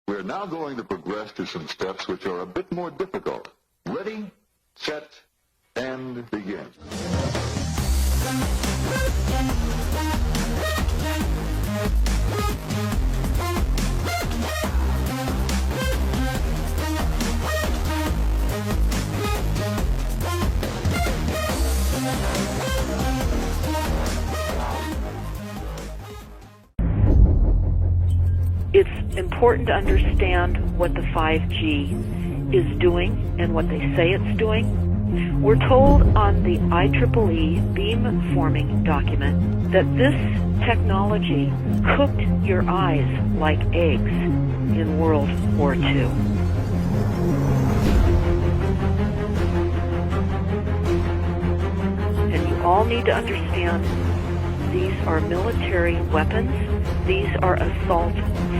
We're now going to progress to some steps which are a bit more difficult. Ready, set, and begin. It's important to understand what the 5G is doing and what they say it's doing. We're told on the IEEE beamforming document that this technology cooked your eyes like eggs in World War II. And you all need to understand these are military weapons. These are assault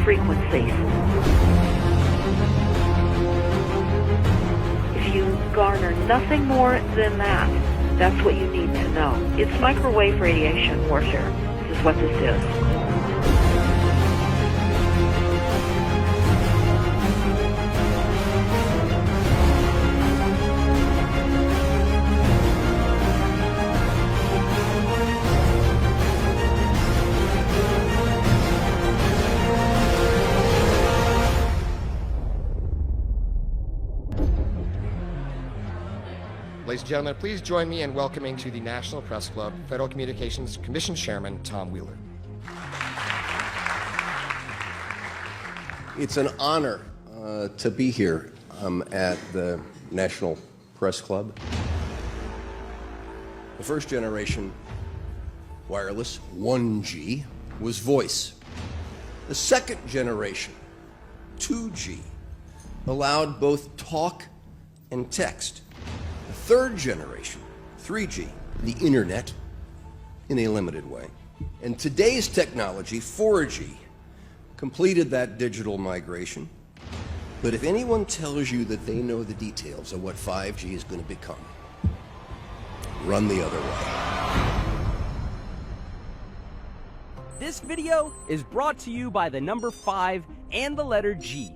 frequencies. If you garner nothing more than that, that's what you need to know. It's microwave radiation warfare. This is what this is. Ladies and gentlemen, please join me in welcoming to the National Press Club Federal Communications Commission Chairman Tom Wheeler. It's an honor to be here at the National Press Club. The first generation wireless, 1G, was voice. The second generation, 2G, allowed both talk and text. The third generation, 3G, the internet, in a limited way. And today's technology, 4G, completed that digital migration. But if anyone tells you that they know the details of what 5G is going to become, run the other way. This video is brought to you by the number 5 and the letter G.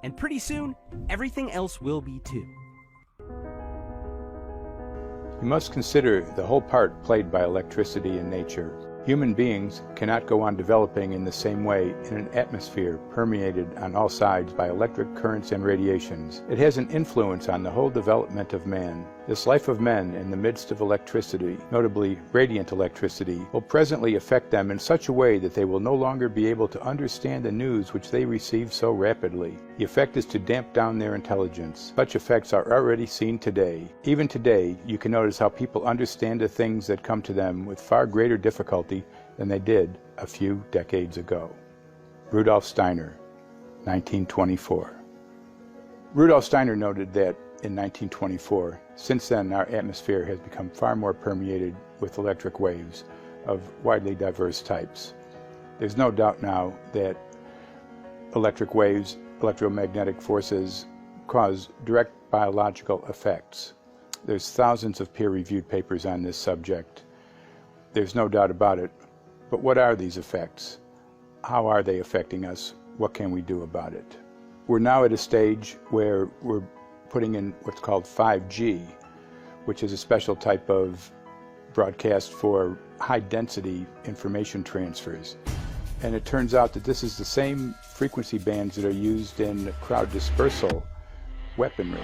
And pretty soon, everything else will be too. You must consider the whole part played by electricity in nature. Human beings cannot go on developing in the same way in an atmosphere permeated on all sides by electric currents and radiations. It has an influence on the whole development of man. This life of men in the midst of electricity, notably radiant electricity, will presently affect them in such a way that they will no longer be able to understand the news which they receive so rapidly. The effect is to damp down their intelligence. Such effects are already seen today. Even today, you can notice how people understand the things that come to them with far greater difficulty than they did a few decades ago. Rudolf Steiner, 1924. Rudolf Steiner noted that in 1924, since then our atmosphere has become far more permeated with electric waves of widely diverse types. There's no doubt now that electric waves, electromagnetic forces, cause direct biological effects. There's thousands of peer-reviewed papers on this subject. There's no doubt about it. But what are these effects? How are they affecting us? What can we do about it? We're now at a stage where we're putting in what's called 5G, which is a special type of broadcast for high-density information transfers. And it turns out that this is the same frequency bands that are used in crowd dispersal weaponry.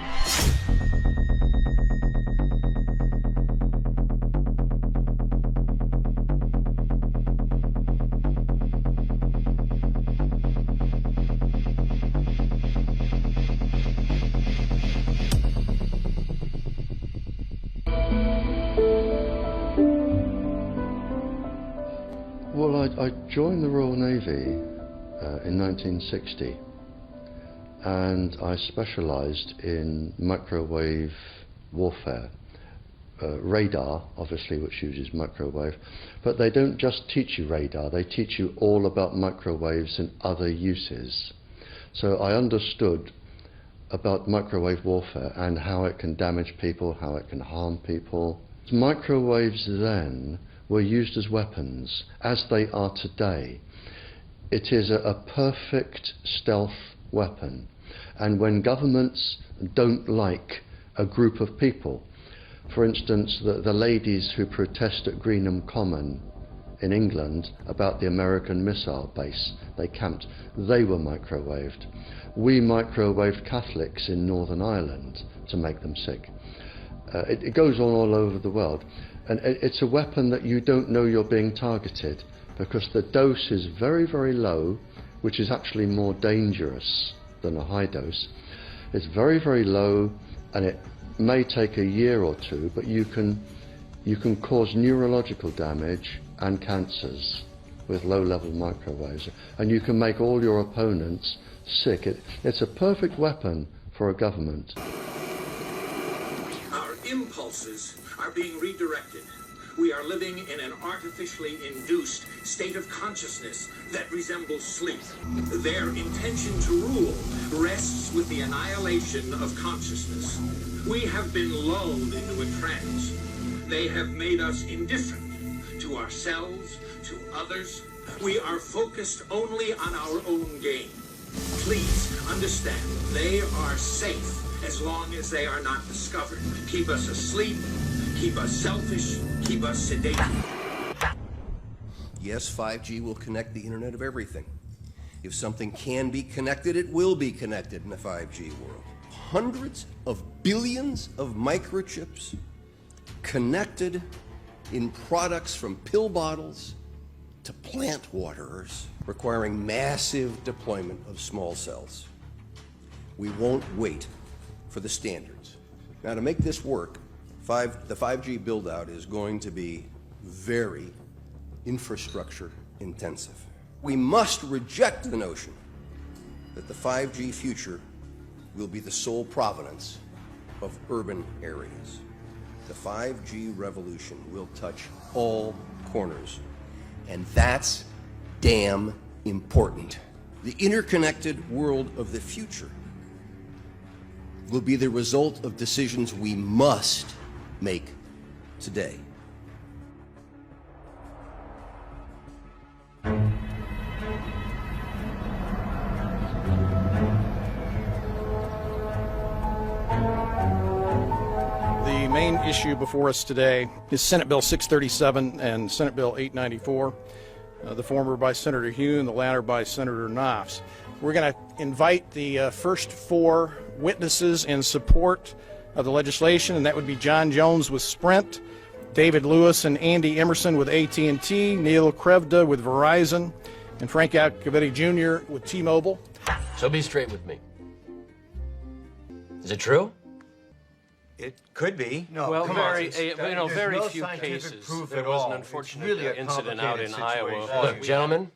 Well, I joined the Royal Navy in 1960, and I specialised in microwave warfare. Radar, obviously, which uses microwave, but they don't just teach you radar, they teach you all about microwaves and other uses. So I understood about microwave warfare and how it can damage people, how it can harm people. Microwaves then were used as weapons, as they are today. It is a perfect stealth weapon. And when governments don't like a group of people, for instance, the ladies who protest at Greenham Common in England about the American missile base they camped, they were microwaved. We microwaved Catholics in Northern Ireland to make them sick. It goes on all over the world. And it's a weapon that you don't know you're being targeted, because the dose is very, very low, which is actually more dangerous than a high dose. It's very, very low, and it may take a year or two, but you can cause neurological damage and cancers with low-level microwaves, and you can make all your opponents sick. It's a perfect weapon for a government. Our impulses are being redirected. We are living in an artificially induced state of consciousness that resembles sleep. Their intention to rule rests with the annihilation of consciousness. We have been lulled into a trance. They have made us indifferent to ourselves, to others. We are focused only on our own gain. Please understand, they are safe as long as they are not discovered. Keep us asleep, keep us selfish, keep us sedated. Yes, 5G will connect the Internet of everything. If something can be connected, it will be connected in a 5G world. Hundreds of billions of microchips connected in products from pill bottles to plant waterers, requiring massive deployment of small cells. We won't wait for the standards. Now, to make this work, the 5G build-out is going to be very infrastructure intensive. We must reject the notion that the 5G future will be the sole provenance of urban areas. The 5G revolution will touch all corners, and that's damn important. The interconnected world of the future will be the result of decisions we must make today. The main issue before us today is Senate Bill 637 and Senate Bill 894, the former by Senator Hune, the latter by Senator Knopf. We're going to invite the first four witnesses in support of the legislation, and that would be John Jones with Sprint, David Lewis and Andy Emerson with AT&T, Neil Krevda with Verizon, and Frank Alcavetti Jr. with T-Mobile. So be straight with me. Is it true? It could be. No, well, come very, on. very no few cases. Proof there at was all. an unfortunate really incident out in Iowa. situation. Look, gentlemen,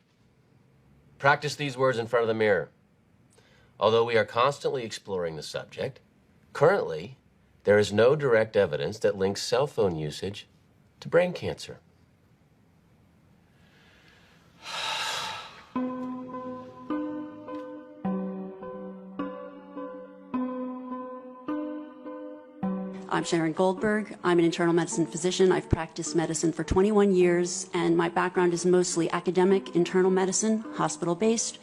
practice these words in front of the mirror. Although we are constantly exploring the subject, currently there is no direct evidence that links cell phone usage to brain cancer. I'm Sharon Goldberg. I'm an internal medicine physician. I've practiced medicine for 21 years, and my background is mostly academic, internal medicine, hospital-based,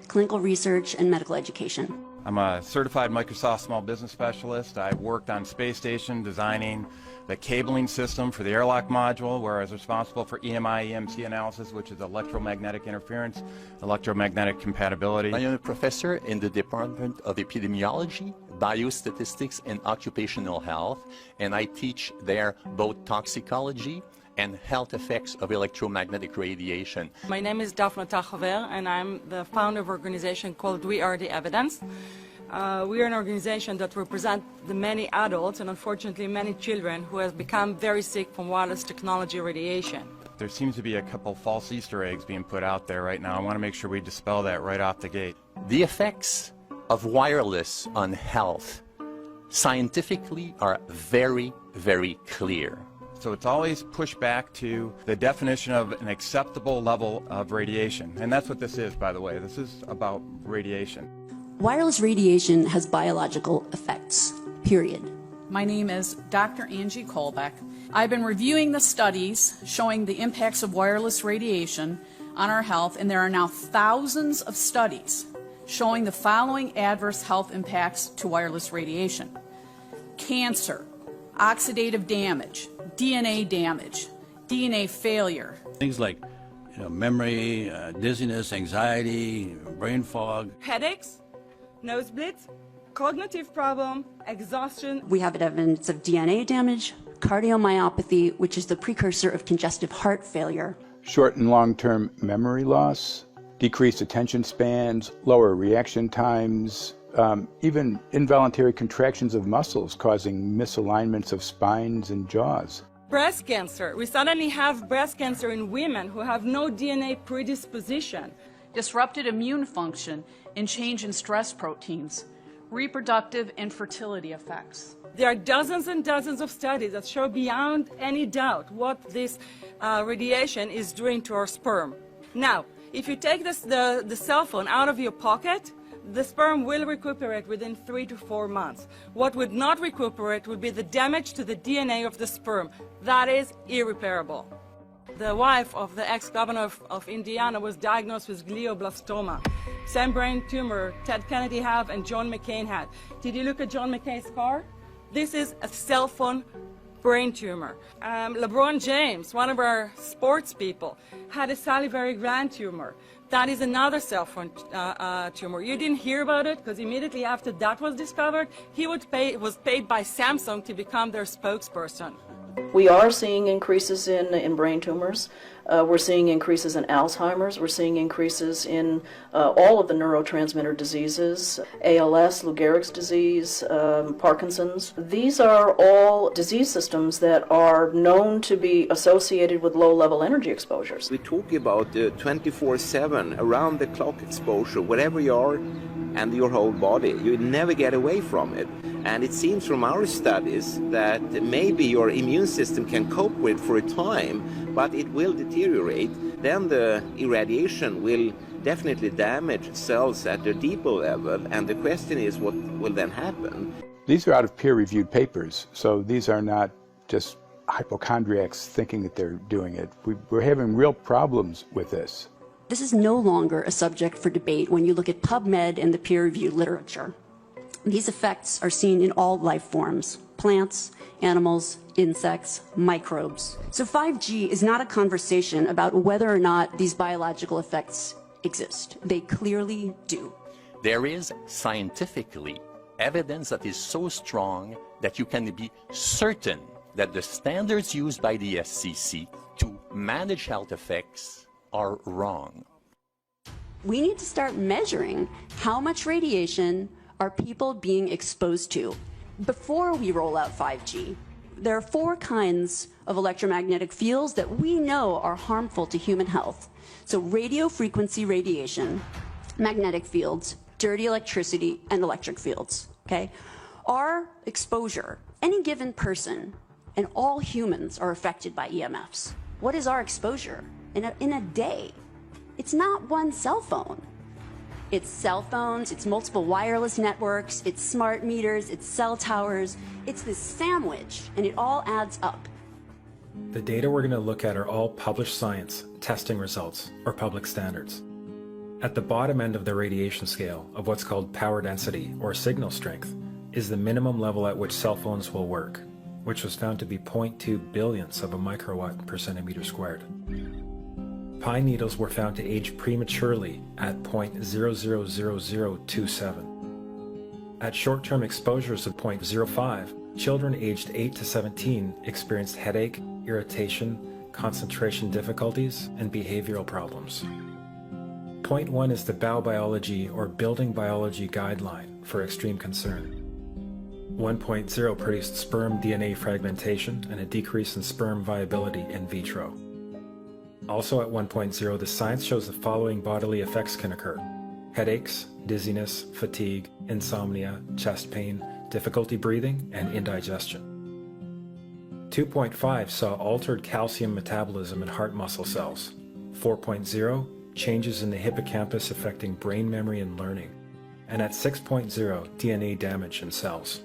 clinical research, and medical education. I'm a certified Microsoft small business specialist. I worked on space station designing the cabling system for the airlock module, where I was responsible for EMI, EMC analysis, which is electromagnetic interference, electromagnetic compatibility. I am a professor in the Department of Epidemiology, Biostatistics, and Occupational Health, and I teach there both toxicology and health effects of electromagnetic radiation. My name is Daphne Tachover, and I'm the founder of an organization called We Are the Evidence. We are an organization that represents the many adults and unfortunately many children who have become very sick from wireless technology radiation. There seems to be a couple false Easter eggs being put out there right now. I want to make sure we dispel that right off the gate. The effects of wireless on health scientifically are very, very clear. So it's always pushed back to the definition of an acceptable level of radiation. And that's what this is, by the way. This is about radiation. Wireless radiation has biological effects, period. My name is Dr. Angie Kolbeck. I've been reviewing the studies showing the impacts of wireless radiation on our health, and there are now thousands of studies showing the following adverse health impacts to wireless radiation: cancer, oxidative damage, DNA failure. Things like memory, dizziness, anxiety, brain fog. Headaches, nosebleeds, cognitive problem, exhaustion. We have evidence of DNA damage, cardiomyopathy, which is the precursor of congestive heart failure. Short and long-term memory loss, decreased attention spans, lower reaction times, even involuntary contractions of muscles causing misalignments of spines and jaws. Breast cancer. We suddenly have breast cancer in women who have no DNA predisposition. Disrupted immune function and change in stress proteins. Reproductive and fertility effects. There are dozens and dozens of studies that show beyond any doubt what this radiation is doing to our sperm. Now, if you take the cell phone out of your pocket, the sperm will recuperate within 3 to 4 months. What would not recuperate would be the damage to the DNA of the sperm. That is irreparable. The wife of the ex-governor of Indiana was diagnosed with glioblastoma. Same brain tumor Ted Kennedy had and John McCain had. Did you look at John McCain's car? This is a cell phone brain tumor. LeBron James, one of our sports people, had a salivary gland tumor. That is another cell phone tumor. You didn't hear about it because immediately after that was discovered, he was paid by Samsung to become their spokesperson. We are seeing increases in brain tumors. We're seeing increases in Alzheimer's. We're seeing increases in all of the neurotransmitter diseases, ALS, Lou Gehrig's disease, Parkinson's. These are all disease systems that are known to be associated with low-level energy exposures. We talk about 24/7, around-the-clock exposure, wherever you are and your whole body. You never get away from it. And it seems from our studies that maybe your immune system can cope with for a time, but it will deteriorate. Then the irradiation will definitely damage cells at their deeper level, and the question is what will then happen? These are out of peer-reviewed papers, so these are not just hypochondriacs thinking that they're doing it. We're having real problems with this. This is no longer a subject for debate when you look at PubMed and the peer-reviewed literature. These effects are seen in all life forms: plants, animals, insects, microbes. So 5G is not a conversation about whether or not these biological effects exist. They clearly do. There is scientifically evidence that is so strong that you can be certain that the standards used by the SCC to manage health effects are wrong. We need to start measuring how much radiation are people being exposed to before we roll out 5G. There are 4 kinds of electromagnetic fields that we know are harmful to human health. So radio frequency radiation, magnetic fields, dirty electricity, and electric fields, okay? Our exposure, any given person, and all humans are affected by EMFs. What is our exposure in a day? It's not one cell phone. It's cell phones, it's multiple wireless networks, it's smart meters, it's cell towers. It's this sandwich, and it all adds up. The data we're going to look at are all published science, testing results, or public standards. At the bottom end of the radiation scale of what's called power density, or signal strength, is the minimum level at which cell phones will work, which was found to be 0.2 billionths of a microwatt per centimeter squared. Pine needles were found to age prematurely at 0.000027. At short-term exposures of 0.05, children aged 8 to 17 experienced headache, irritation, concentration difficulties, and behavioral problems. 0.1 is the biobiology or building biology guideline for extreme concern. 1.0 produced sperm DNA fragmentation and a decrease in sperm viability in vitro. Also at 1.0, the science shows the following bodily effects can occur: headaches, dizziness, fatigue, insomnia, chest pain, difficulty breathing, and indigestion. 2.5 saw altered calcium metabolism in heart muscle cells. 4.0, changes in the hippocampus affecting brain memory and learning. And at 6.0, DNA damage in cells.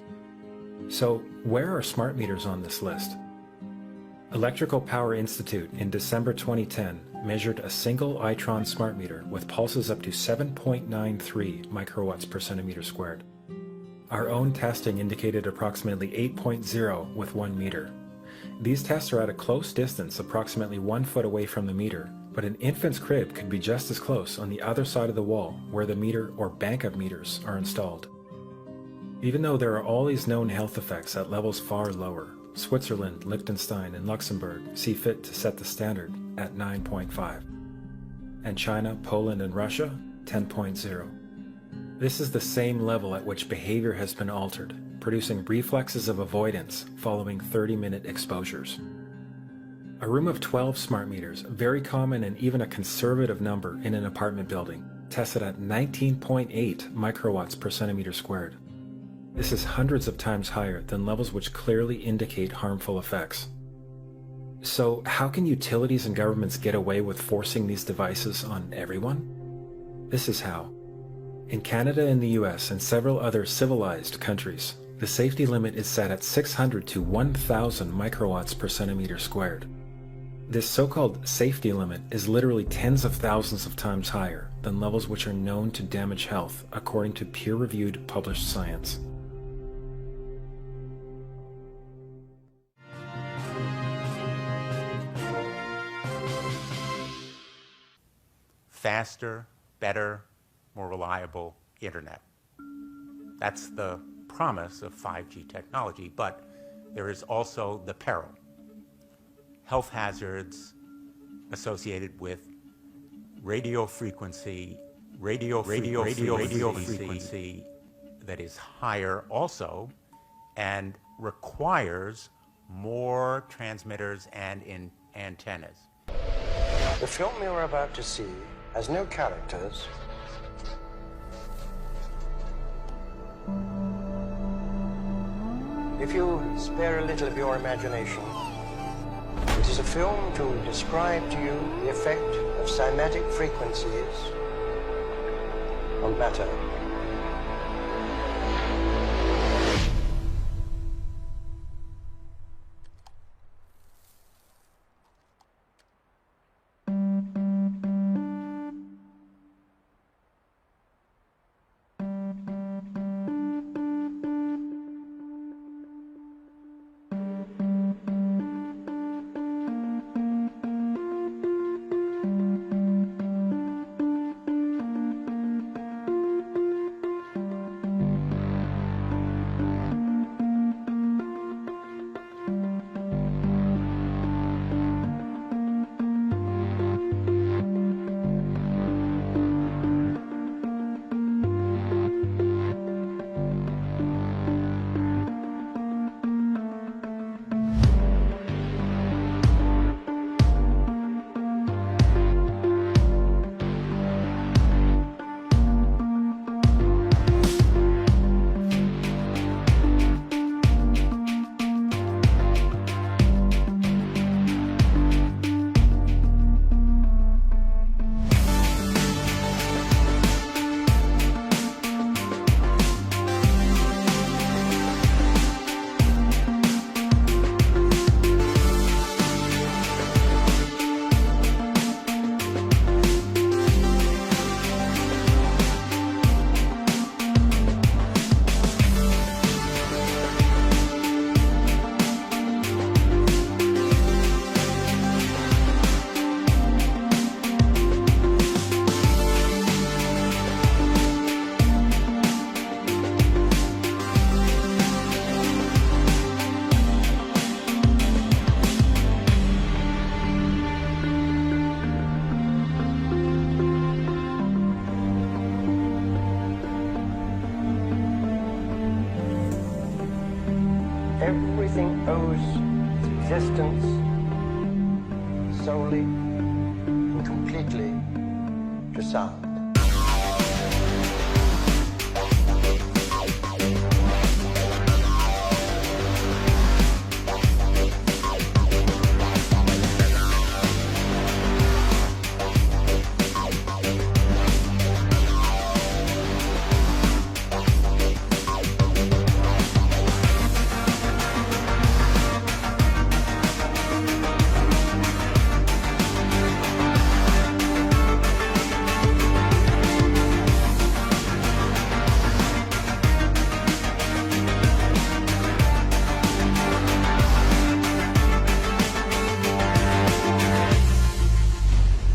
So where are smart meters on this list? Electrical Power Institute in December 2010 measured a single Itron smart meter with pulses up to 7.93 microwatts per centimeter squared. Our own testing indicated approximately 8.0 with 1 meter. These tests are at a close distance, approximately 1 foot away from the meter, but an infant's crib could be just as close on the other side of the wall where the meter or bank of meters are installed. Even though there are all these known health effects at levels far lower, Switzerland, Liechtenstein, and Luxembourg see fit to set the standard at 9.5. And China, Poland, and Russia, 10.0. This is the same level at which behavior has been altered, producing reflexes of avoidance following 30-minute exposures. A room of 12 smart meters, very common and even a conservative number in an apartment building, tested at 19.8 microwatts per centimeter squared. This is hundreds of times higher than levels which clearly indicate harmful effects. So how can utilities and governments get away with forcing these devices on everyone? This is how. In Canada and the US and several other civilized countries, the safety limit is set at 600 to 1,000 microwatts per centimeter squared. This so-called safety limit is literally tens of thousands of times higher than levels which are known to damage health according to peer-reviewed published science. Faster, better, more reliable internet. That's the promise of 5G technology, but there is also the peril. Health hazards associated with radio frequency that is higher also and requires more transmitters and antennas. The film you're about to see has no characters. If you spare a little of your imagination, it is a film to describe to you the effect of cymatic frequencies on matter. Everything owes its existence solely and completely to sound.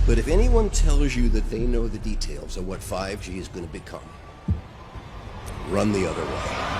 But if anyone tells you that they know the details of what 5G is going to become, run the other way.